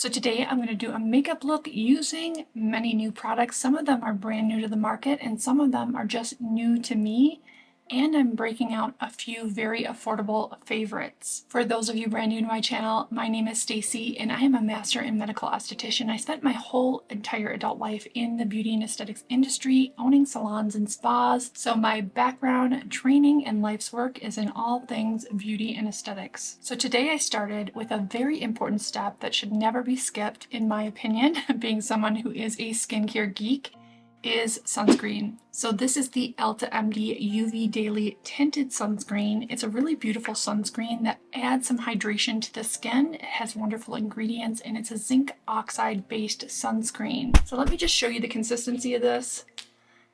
So today I'm going to do a makeup look using many new products. Some of them are brand new to the market and some of them are just new to me. And I'm breaking out a few very affordable favorites. For those of you brand new to my channel, my name is Stacy and I am a master in medical esthetician. I spent my whole entire adult life in the beauty and aesthetics industry, owning salons and spas. So my background, training, and life's work is in all things beauty and aesthetics. So today I started with a very important step that should never be skipped, in my opinion, being someone who is a skincare geek, is sunscreen. So this is the Elta MD UV Daily Tinted Sunscreen. It's a really beautiful sunscreen that adds some hydration to the skin. It has wonderful ingredients and it's a zinc oxide based sunscreen. So let me just show you the consistency of this,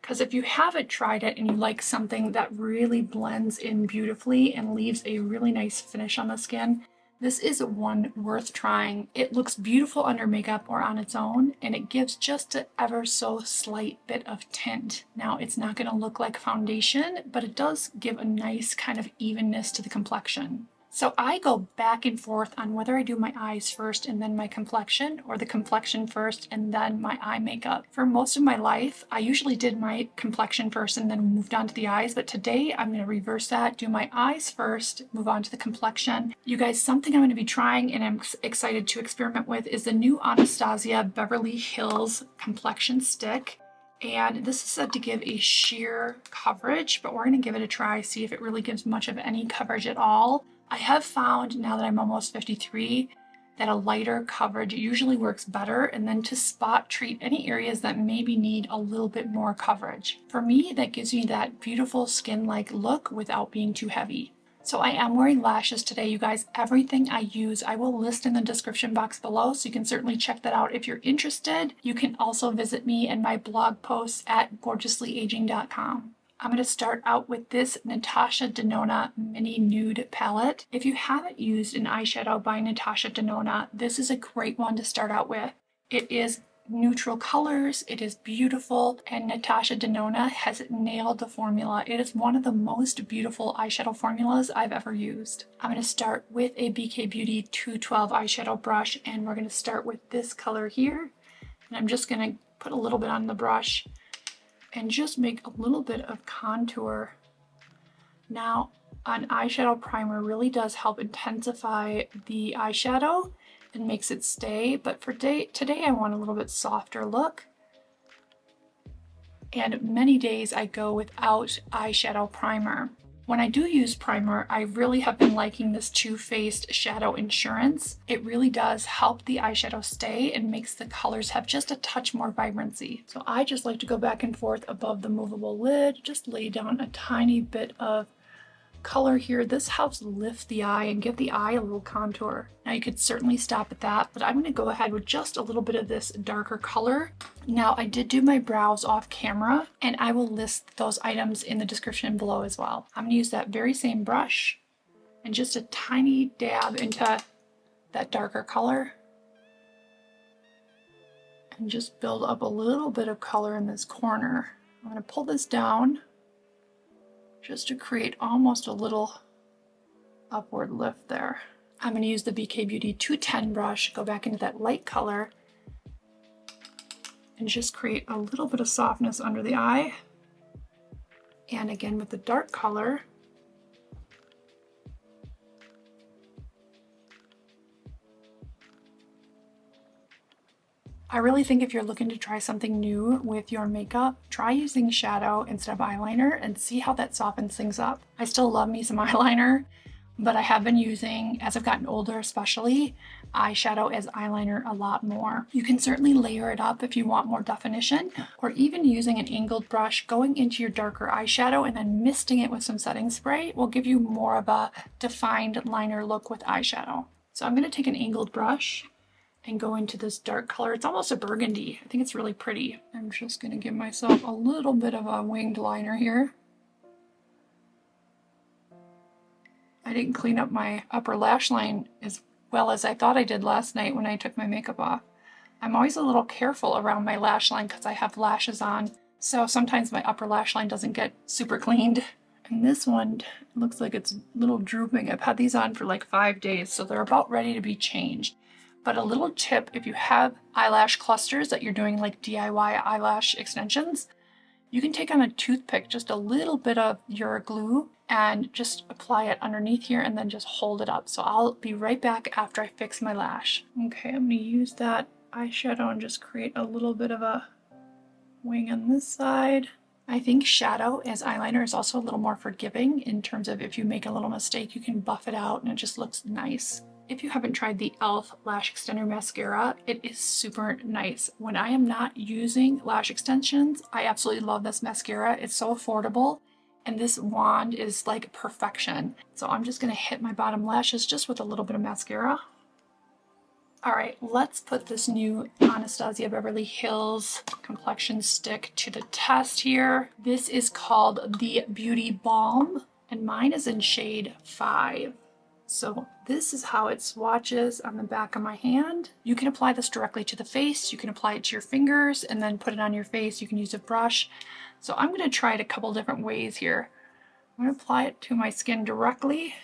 because if you haven't tried it and you like something that really blends in beautifully and leaves a really nice finish on the skin, this is one worth trying. It looks beautiful under makeup or on its own, and it gives just an ever so slight bit of tint. Now, it's not going to look like foundation, but it does give a nice kind of evenness to the complexion. So I go back and forth on whether I do my eyes first and then my complexion, or the complexion first and then my eye makeup. For most of my life, I usually did my complexion first and then moved on to the eyes, but today I'm going to reverse that, do my eyes first, move on to the complexion. You guys, something I'm going to be trying and I'm excited to experiment with is the new Anastasia Beverly Hills complexion stick. And this is said to give a sheer coverage, but we're going to give it a try, see if it really gives much of any coverage at all. I have found, now that I'm almost 53, that a lighter coverage usually works better, and then to spot treat any areas that maybe need a little bit more coverage. For me, that gives me that beautiful skin-like look without being too heavy. So I am wearing lashes today, you guys. Everything I use I will list in the description box below, so you can certainly check that out if you're interested. You can also visit me and my blog posts at gorgeouslyaging.com. I'm going to start out with this Natasha Denona Mini Nude Palette. If you haven't used an eyeshadow by Natasha Denona, this is a great one to start out with. It is neutral colors, it is beautiful, and Natasha Denona has nailed the formula. It is one of the most beautiful eyeshadow formulas I've ever used. I'm going to start with a BK Beauty 212 eyeshadow brush, and we're going to start with this color here. And I'm just going to put a little bit on the brush and just make a little bit of contour. Now, an eyeshadow primer really does help intensify the eyeshadow and makes it stay, but for today I want a little bit softer look. And many days I go without eyeshadow primer. When I do use primer, I really have been liking this Too Faced Shadow Insurance. It really does help the eyeshadow stay and makes the colors have just a touch more vibrancy. So I just like to go back and forth above the movable lid, just lay down a tiny bit of color here. This helps lift the eye and give the eye a little contour. Now you could certainly stop at that, but I'm going to go ahead with just a little bit of this darker color. Now I did do my brows off camera and I will list those items in the description below as well. I'm going to use that very same brush and just a tiny dab into that darker color and just build up a little bit of color in this corner. I'm going to pull this down just to create almost a little upward lift there. I'm going to use the BK Beauty 210 brush, go back into that light color, and just create a little bit of softness under the eye. And again with the dark color, I really think if you're looking to try something new with your makeup, try using shadow instead of eyeliner and see how that softens things up. I still love me some eyeliner, but I have been using, as I've gotten older especially, eyeshadow as eyeliner a lot more. You can certainly layer it up if you want more definition, or even using an angled brush, going into your darker eyeshadow and then misting it with some setting spray will give you more of a defined liner look with eyeshadow. So I'm going to take an angled brush and go into this dark color. It's almost a burgundy. I think it's really pretty. I'm just going to give myself a little bit of a winged liner here. I didn't clean up my upper lash line as well as I thought I did last night when I took my makeup off. I'm always a little careful around my lash line because I have lashes on, so sometimes my upper lash line doesn't get super cleaned. And this one looks like it's a little drooping. I've had these on for like 5 days, so they're about ready to be changed. But a little tip, if you have eyelash clusters that you're doing like DIY eyelash extensions, you can take on a toothpick just a little bit of your glue and just apply it underneath here and then just hold it up. So I'll be right back after I fix my lash. Okay, I'm gonna use that eyeshadow and just create a little bit of a wing on this side. I think shadow as eyeliner is also a little more forgiving in terms of if you make a little mistake, you can buff it out and it just looks nice. If you haven't tried the e.l.f. Lash Extender Mascara, it is super nice. When I am not using lash extensions, I absolutely love this mascara. It's so affordable, and this wand is like perfection. So I'm just gonna hit my bottom lashes just with a little bit of mascara. All right, let's put this new Anastasia Beverly Hills complexion stick to the test here. This is called the Beauty Balm, and mine is in shade 5. So this is how it swatches on the back of my hand. You can apply this directly to the face. You can apply it to your fingers and then put it on your face. You can use a brush. So I'm going to try it a couple different ways here. I'm going to apply it to my skin directly.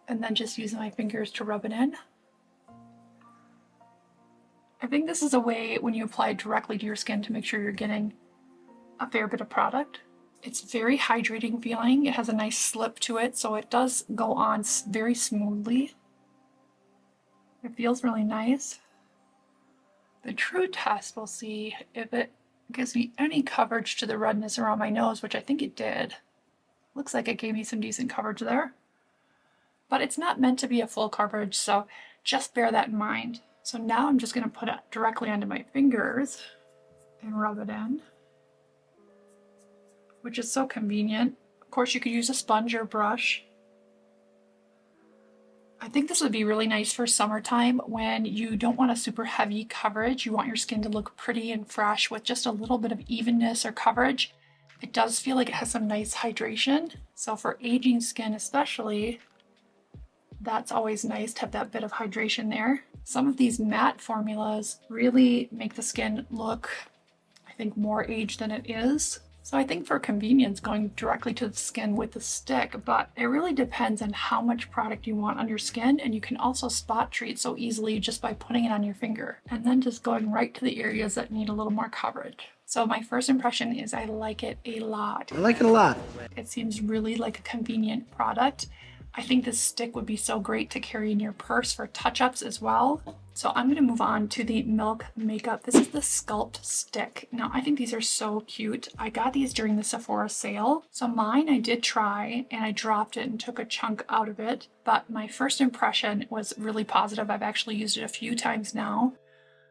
And then just using my fingers to rub it in. I think this is a way when you apply it directly to your skin to make sure you're getting a fair bit of product. It's very hydrating feeling. It has a nice slip to it, so it does go on very smoothly. It feels really nice. The true test, we'll see if it gives me any coverage to the redness around my nose, which I think it did. Looks like it gave me some decent coverage there. But it's not meant to be a full coverage, so just bear that in mind. So now I'm just going to put it directly onto my fingers and rub it in, which is so convenient. Of course, you could use a sponge or brush. I think this would be really nice for summertime when you don't want a super heavy coverage. You want your skin to look pretty and fresh with just a little bit of evenness or coverage. It does feel like it has some nice hydration. So for aging skin especially, that's always nice to have that bit of hydration there. Some of these matte formulas really make the skin look, I think, more aged than it is. So I think for convenience, going directly to the skin with the stick, but it really depends on how much product you want on your skin, and you can also spot treat so easily just by putting it on your finger and then just going right to the areas that need a little more coverage. So my first impression is I like it a lot. I like it a lot. It seems really like a convenient product. I think this stick would be so great to carry in your purse for touch-ups as well. So I'm going to move on to the Milk Makeup. This is the Sculpt Stick. Now, I think these are so cute. I got these during the Sephora sale. So mine I did try, and I dropped it and took a chunk out of it. But my first impression was really positive. I've actually used it a few times now.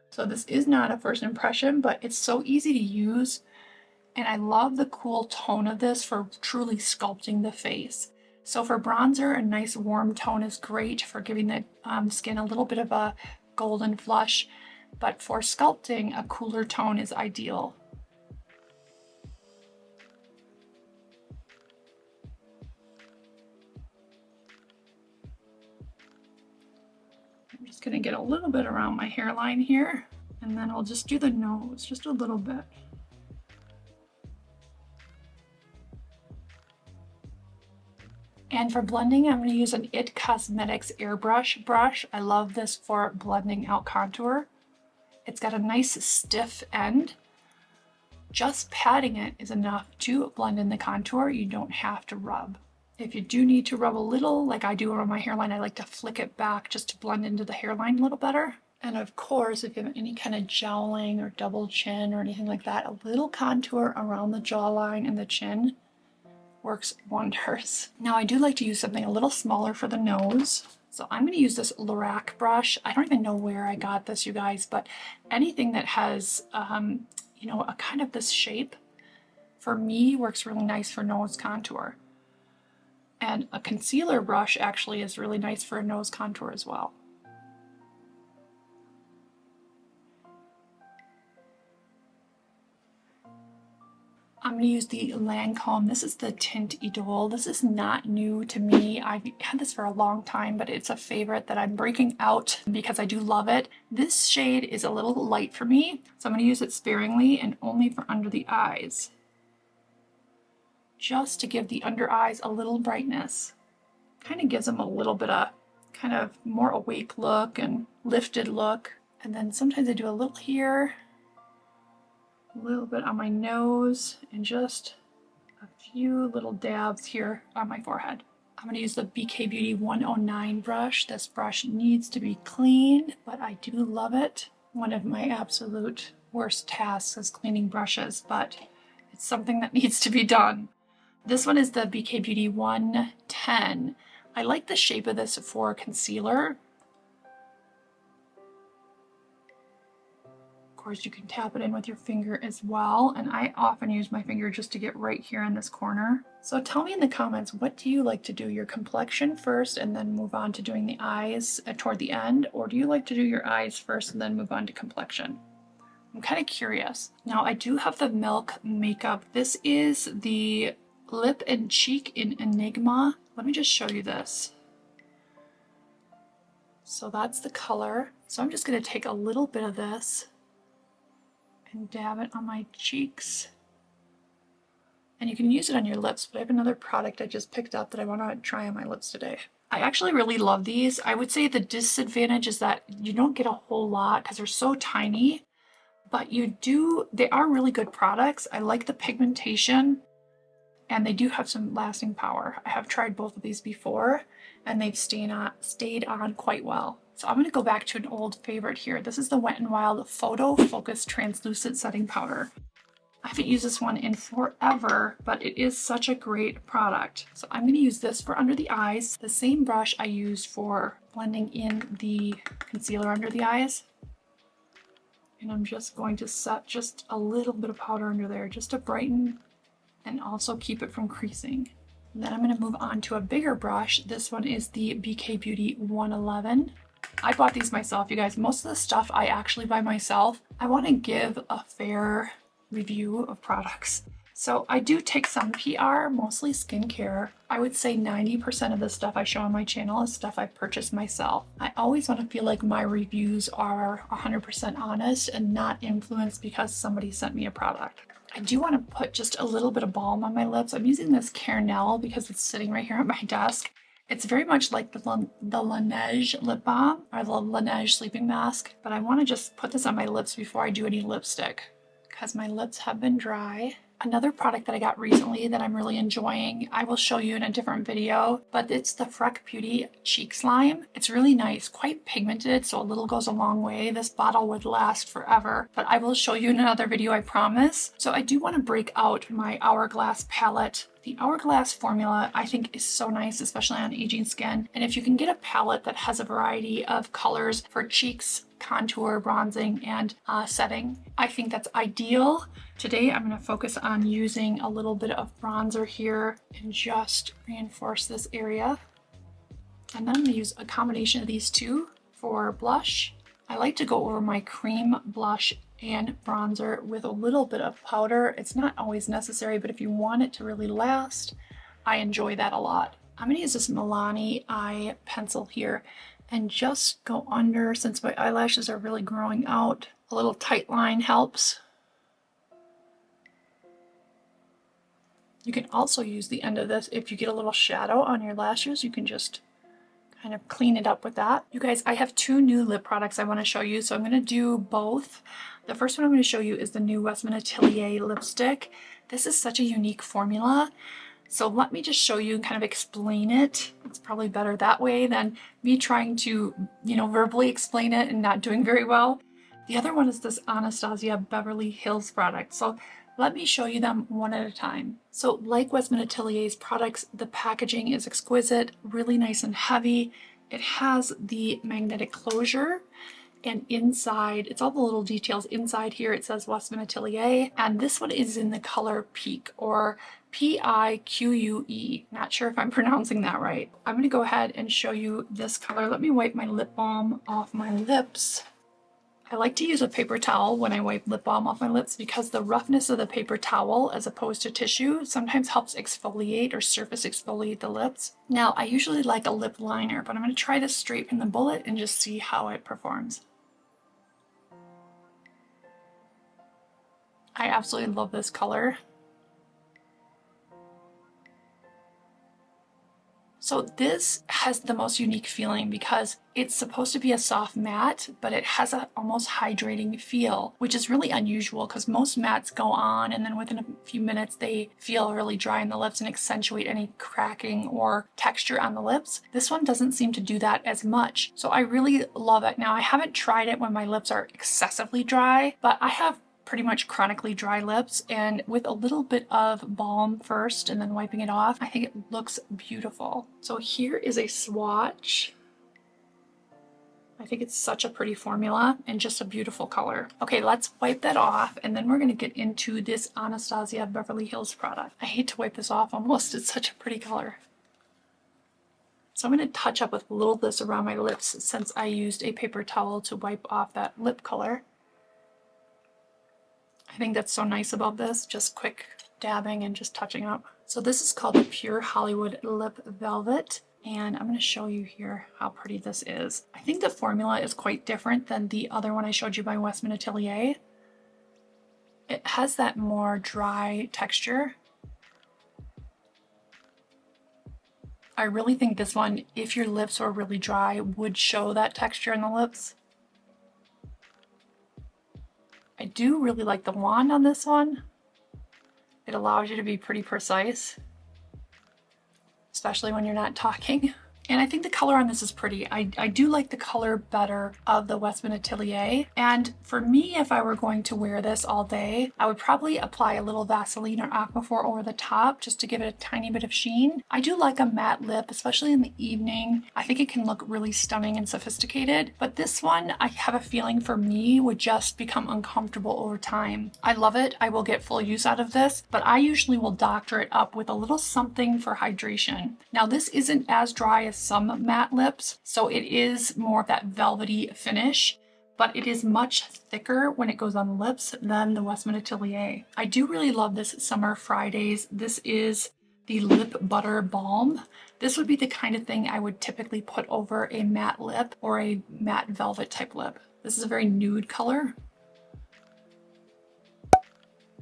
So this is not a first impression, but it's so easy to use. And I love the cool tone of this for truly sculpting the face. So for bronzer, a nice warm tone is great for giving the skin a little bit of a golden flush, but for sculpting, a cooler tone is ideal. I'm just going to get a little bit around my hairline here, and then I'll just do the nose, just a little bit. And for blending, I'm going to use an IT Cosmetics airbrush brush. I love this for blending out contour. It's got a nice stiff end. Just patting it is enough to blend in the contour. You don't have to rub. If you do need to rub a little, like I do around my hairline, I like to flick it back just to blend into the hairline a little better. And of course, if you have any kind of jowling or double chin or anything like that, a little contour around the jawline and the chin works wonders. Now I do like to use something a little smaller for the nose. So I'm going to use this Lorac brush. I don't even know where I got this, you guys, but anything that has, you know, a kind of this shape, for me, works really nice for nose contour. And a concealer brush actually is really nice for a nose contour as well. I'm going to use the Lancome. This is the Tint Idole. This is not new to me. I've had this for a long time, but it's a favorite that I'm breaking out because I do love it. This shade is a little light for me, so I'm going to use it sparingly and only for under the eyes, just to give the under eyes a little brightness. Kind of gives them a little bit of kind of more awake look and lifted look. And then sometimes I do a little here, a little bit on my nose, and just a few little dabs here on my forehead. I'm going to use the BK Beauty 109 brush. This brush needs to be clean, but I do love it. One of my absolute worst tasks is cleaning brushes, but it's something that needs to be done. This one is the BK Beauty 110. I like the shape of this for concealer. Of course, you can tap it in with your finger as well, and I often use my finger just to get right here in this corner. So tell me in the comments, what do you like to do? Your complexion first and then move on to doing the eyes toward the end, or do you like to do your eyes first and then move on to complexion? I'm kind of curious. Now I do have the Milk makeup. This is the Lip and Cheek in Enigma. Let me just show you this. So that's the color. So I'm just going to take a little bit of this and dab it on my cheeks. And you can use it on your lips, but I have another product I just picked up that I want to try on my lips today. I actually really love these. I would say the disadvantage is that you don't get a whole lot because they're so tiny, but they are really good products. I like the pigmentation, and they do have some lasting power. I have tried both of these before, and they've stayed on quite well. So I'm going to go back to an old favorite here. This is the Wet n Wild Photo Focus Translucent Setting Powder. I haven't used this one in forever, but it is such a great product. So I'm going to use this for under the eyes, the same brush I used for blending in the concealer under the eyes. And I'm just going to set just a little bit of powder under there just to brighten and also keep it from creasing. And then I'm going to move on to a bigger brush. This one is the BK Beauty 111. I bought these myself, you guys. Most of the stuff I actually buy myself. I want to give a fair review of products. So I do take some PR, mostly skincare. I would say 90% of the stuff I show on my channel is stuff I purchased myself. I always want to feel like my reviews are 100% honest and not influenced because somebody sent me a product. I do want to put just a little bit of balm on my lips. I'm using this Carenel because it's sitting right here at my desk. It's very much like the Laneige lip balm or the Laneige sleeping mask, but I want to just put this on my lips before I do any lipstick because my lips have been dry. Another product that I got recently that I'm really enjoying, I will show you in a different video, but it's the Freck Beauty Cheek Slime. It's really nice, quite pigmented, so a little goes a long way. This bottle would last forever, but I will show you in another video, I promise. So I do want to break out my Hourglass palette. The Hourglass formula I think is so nice, especially on aging skin. And if you can get a palette that has a variety of colors for cheeks, contour, bronzing, and setting, I think that's ideal. Today I'm going to focus on using a little bit of bronzer here and just reinforce this area. And then I'm going to use a combination of these two for blush. I like to go over my cream blush and bronzer with a little bit of powder. It's not always necessary, but if you want it to really last, I enjoy that a lot. I'm going to use this Milani eye pencil here and just go under, since my eyelashes are really growing out. A little tight line helps. You can also use the end of this if you get a little shadow on your lashes. You can just kind of clean it up with that. You guys, I have two new lip products I want to show you, so I'm going to do both. The first one I'm going to show you is the new Westman Atelier lipstick. This is such a unique formula. So let me just show you and kind of explain it. It's probably better that way than me trying to, verbally explain it and not doing very well. The other one is this Anastasia Beverly Hills product. So let me show you them one at a time. So like Westman Atelier's products, the packaging is exquisite, really nice and heavy. It has the magnetic closure, and inside, it's all the little details. Inside here it says Westman Atelier, and this one is in the color Pique, or Pique. Not sure if I'm pronouncing that right. I'm going to go ahead and show you this color. Let me wipe my lip balm off my lips. I like to use a paper towel when I wipe lip balm off my lips because the roughness of the paper towel as opposed to tissue sometimes helps exfoliate or surface exfoliate the lips. Now, I usually like a lip liner, but I'm going to try this straight from the bullet and just see how it performs. I absolutely love this color. So this has the most unique feeling because it's supposed to be a soft matte, but it has a almost hydrating feel, which is really unusual because most mattes go on and then within a few minutes they feel really dry in the lips and accentuate any cracking or texture on the lips. This one doesn't seem to do that as much. So I really love it. Now I haven't tried it when my lips are excessively dry, but I have pretty much chronically dry lips, and with a little bit of balm first and then wiping it off, I think it looks beautiful. So here is a swatch. I think it's such a pretty formula and just a beautiful color. Okay, let's wipe that off and then we're gonna get into this Anastasia Beverly Hills product. I hate to wipe this off almost, it's such a pretty color. So I'm gonna touch up with a little of this around my lips since I used a paper towel to wipe off that lip color. I think that's so nice about this, just quick dabbing and just touching up. So this is called the Pure Hollywood Lip Velvet, and I'm going to show you here how pretty this is. I think the formula is quite different than the other one I showed you by Westman Atelier. It has that more dry texture. I really think this one, if your lips were really dry, would show that texture in the lips. I do really like the wand on this one. It allows you to be pretty precise, especially when you're not talking. And I think the color on this is pretty. I do like the color better of the Westman Atelier. And for me, if I were going to wear this all day, I would probably apply a little Vaseline or Aquaphor over the top just to give it a tiny bit of sheen. I do like a matte lip, especially in the evening. I think it can look really stunning and sophisticated. But this one, I have a feeling for me would just become uncomfortable over time. I love it. I will get full use out of this, but I usually will doctor it up with a little something for hydration. Now this isn't as dry as some matte lips, so it is more of that velvety finish, but it is much thicker when it goes on the lips than the Westman Atelier. I do really love this Summer Fridays. This is the Lip Butter Balm. This would be the kind of thing I would typically put over a matte lip or a matte velvet type lip. This is a very nude color.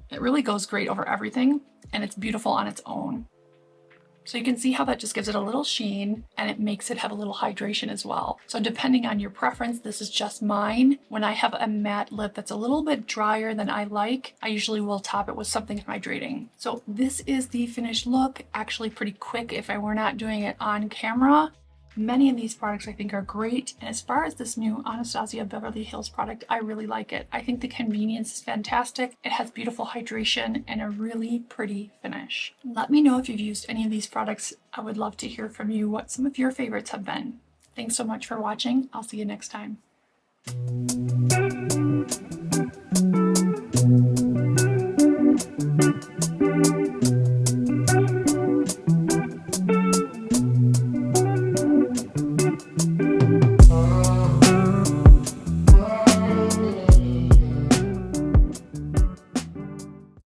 It really goes great over everything, and it's beautiful on its own. So you can see how that just gives it a little sheen and it makes it have a little hydration as well. So depending on your preference, this is just mine. When I have a matte lip that's a little bit drier than I like, I usually will top it with something hydrating. So this is the finished look, actually pretty quick if I were not doing it on camera. Many of these products I think are great, and as far as this new Anastasia Beverly Hills product, I really like it. I think the convenience is fantastic. It has beautiful hydration and a really pretty finish. Let me know if you've used any of these products. I would love to hear from you what some of your favorites have been. Thanks so much for watching. I'll see you next time.